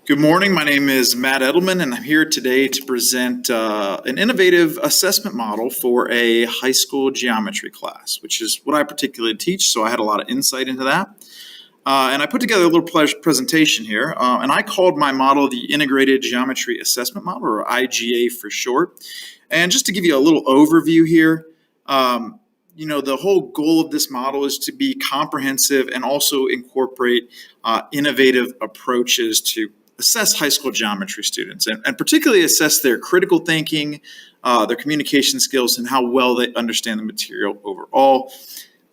Good morning. My name is Matt Edelman, and I'm here today to present an innovative assessment model for a high school geometry class, which is what I particularly teach, so I had a lot of insight into that. And I put together a little presentation here, and I called my model the Integrated Geometry Assessment Model, or IGA for short. And just to give you a little overview here, the whole goal of this model is to be comprehensive and also incorporate innovative approaches to assess high school geometry students and particularly assess their critical thinking, their communication skills, and how well they understand the material overall.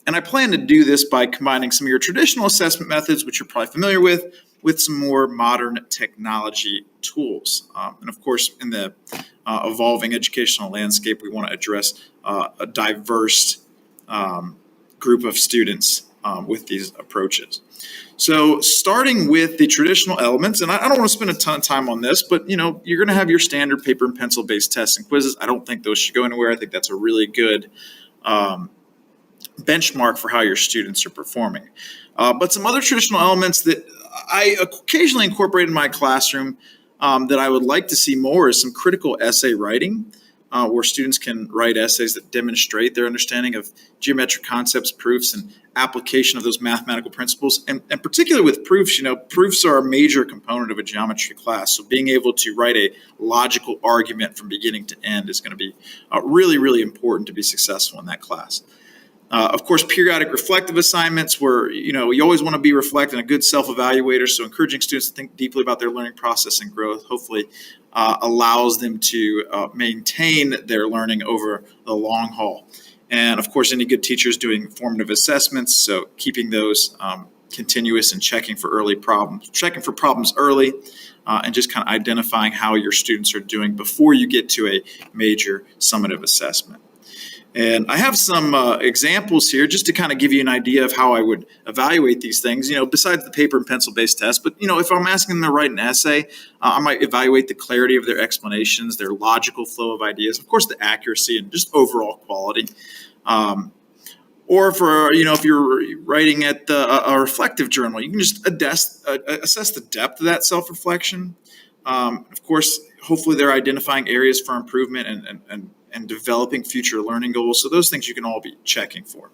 And I plan to do this by combining some of your traditional assessment methods, which you're probably familiar with some more modern technology tools. And of course, in the evolving educational landscape, we want to address a diverse group of students with these approaches. So starting with the traditional elements, and I don't want to spend a ton of time on this, but you're going to have your standard paper and pencil based tests and quizzes. I don't think those should go anywhere. I think that's a really good benchmark for how your students are performing. But some other traditional elements that I occasionally incorporate in my classroom that I would like to see more is some critical essay writing, where students can write essays that demonstrate their understanding of geometric concepts, proofs, and application of those mathematical principles. And particularly with proofs, proofs are a major component of a geometry class. So being able to write a logical argument from beginning to end is going to be really, really important to be successful in that class. Of course, periodic reflective assignments where, you always want to be reflecting, a good self-evaluator. So encouraging students to think deeply about their learning process and growth hopefully allows them to maintain their learning over the long haul. And of course, any good teacher is doing formative assessments. So keeping those continuous and checking for problems early, and just kind of identifying how your students are doing before you get to a major summative assessment. And I have some examples here just to kind of give you an idea of how I would evaluate these things, besides the paper and pencil based test. But, if I'm asking them to write an essay, I might evaluate the clarity of their explanations, their logical flow of ideas, of course, the accuracy and just overall quality. Or if you're writing at a reflective journal, you can just assess the depth of that self-reflection. Of course, hopefully they're identifying areas for improvement and developing future learning goals. So those things you can all be checking for.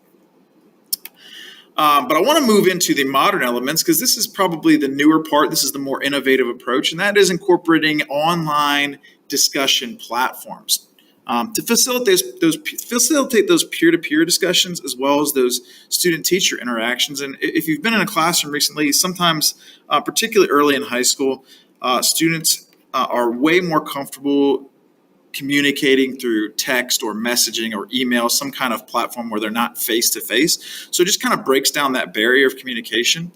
But I want to move into the modern elements because this is probably the newer part. This is the more innovative approach, and that is incorporating online discussion platforms to facilitate those peer-to-peer discussions as well as those student-teacher interactions. And if you've been in a classroom recently, sometimes, particularly early in high school, students are way more comfortable communicating through text or messaging or email, some kind of platform where they're not face-to-face. So it just kind of breaks down that barrier of communication.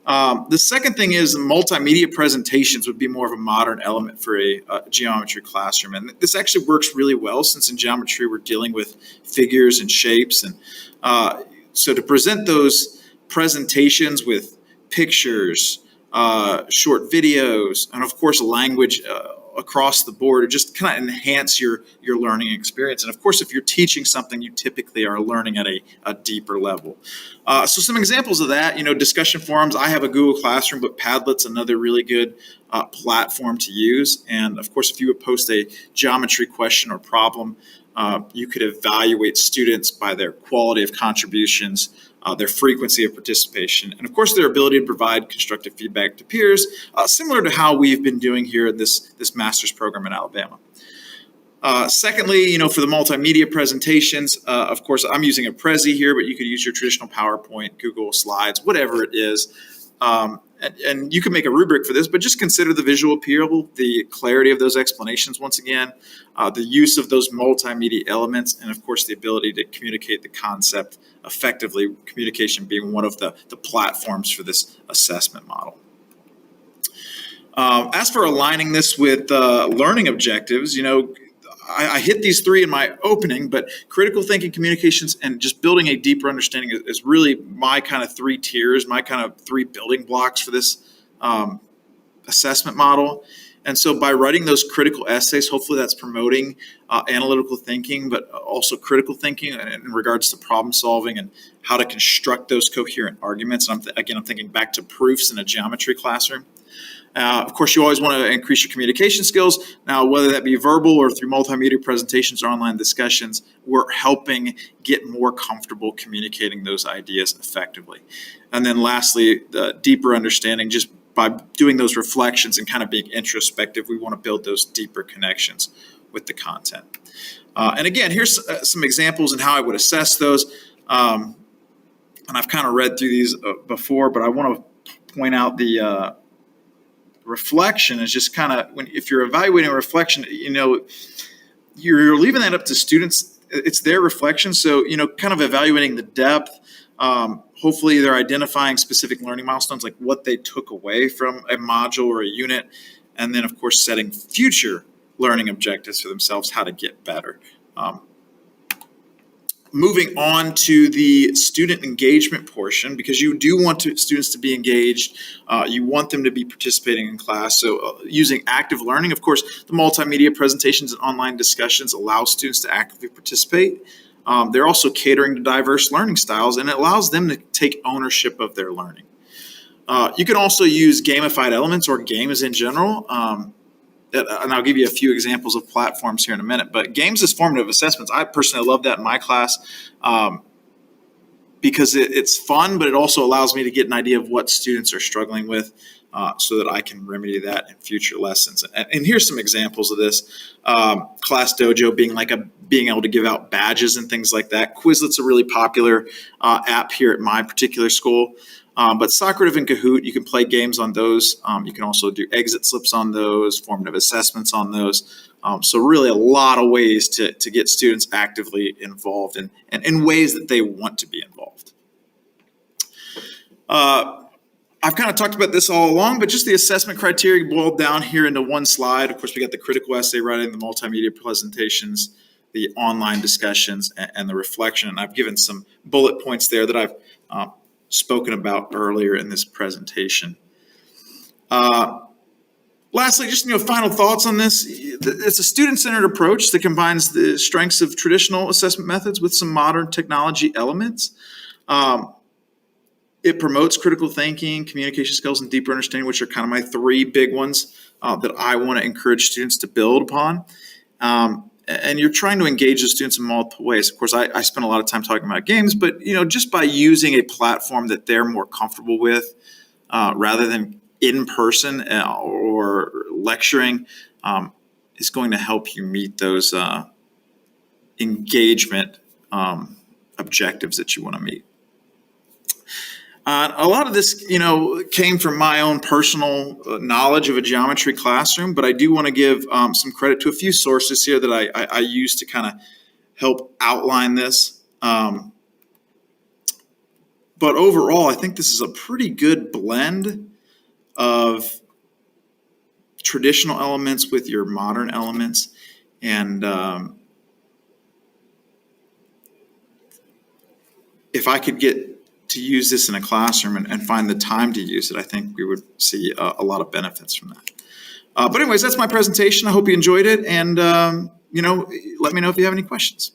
The second thing is multimedia presentations would be more of a modern element for a geometry classroom. And this actually works really well since in geometry we're dealing with figures and shapes. And so to present those presentations with pictures, short videos, and of course language across the board, or just kind of enhance your learning experience. And of course, if you're teaching something, you typically are learning at a deeper level. So some examples of that, discussion forums. I have a Google Classroom, but Padlet's another really good platform to use. And of course, if you would post a geometry question or problem, you could evaluate students by their quality of contributions, their frequency of participation, and of course their ability to provide constructive feedback to peers, similar to how we've been doing here in this master's program in Alabama. Secondly, for the multimedia presentations, of course I'm using a Prezi here, but you could use your traditional PowerPoint, Google Slides, whatever it is. And you can make a rubric for this, but just consider the visual appeal, the clarity of those explanations once again, the use of those multimedia elements, and of course the ability to communicate the concept effectively, communication being one of the platforms for this assessment model. As for aligning this with learning objectives, I hit these three in my opening, but critical thinking, communications, and just building a deeper understanding is really my kind of three tiers, my kind of three building blocks for this assessment model. And so by writing those critical essays, hopefully that's promoting analytical thinking, but also critical thinking in regards to problem solving and how to construct those coherent arguments. And I'm thinking back to proofs in a geometry classroom. Of course, you always want to increase your communication skills. Now, whether that be verbal or through multimedia presentations or online discussions, we're helping get more comfortable communicating those ideas effectively. And then lastly, the deeper understanding, just by doing those reflections and kind of being introspective, we want to build those deeper connections with the content. And again, here's some examples and how I would assess those. And I've kind of read through these before, but I want to point out the reflection is just kind of if you're evaluating a reflection, you're leaving that up to students. It's their reflection. So, kind of evaluating the depth. Hopefully they're identifying specific learning milestones, like what they took away from a module or a unit. And then, of course, setting future learning objectives for themselves, how to get better. Moving on to the student engagement portion, because you do want students to be engaged. You want them to be participating in class. So using active learning, of course, the multimedia presentations and online discussions allow students to actively participate. They're also catering to diverse learning styles, and it allows them to take ownership of their learning. You can also use gamified elements or games in general. And I'll give you a few examples of platforms here in a minute, but games as formative assessments, I personally love that in my class because it's fun, but it also allows me to get an idea of what students are struggling with so that I can remedy that in future lessons. And here's some examples of this. Class Dojo being able to give out badges and things like that. Quizlet's a really popular app here at my particular school. But Socrative and Kahoot, you can play games on those. You can also do exit slips on those, formative assessments on those. So really a lot of ways to get students actively involved and in ways that they want to be involved. I've kind of talked about this all along, but just the assessment criteria boiled down here into one slide. Of course, we got the critical essay writing, the multimedia presentations, the online discussions, and the reflection. And I've given some bullet points there that I've spoken about earlier in this presentation. Lastly, just final thoughts on this. It's a student-centered approach that combines the strengths of traditional assessment methods with some modern technology elements. It promotes critical thinking, communication skills, and deeper understanding, which are kind of my three big ones that I want to encourage students to build upon. And you're trying to engage the students in multiple ways. Of course, I spend a lot of time talking about games, but just by using a platform that they're more comfortable with, rather than in person or lecturing, is going to help you meet those engagement objectives that you want to meet. A lot of this, came from my own personal knowledge of a geometry classroom, but I do want to give some credit to a few sources here that I use to kind of help outline this. But overall, I think this is a pretty good blend of traditional elements with your modern elements. And if I could get to use this in a classroom and find the time to use it, I think we would see a lot of benefits from that. But anyways, that's my presentation. I hope you enjoyed it. And, let me know if you have any questions.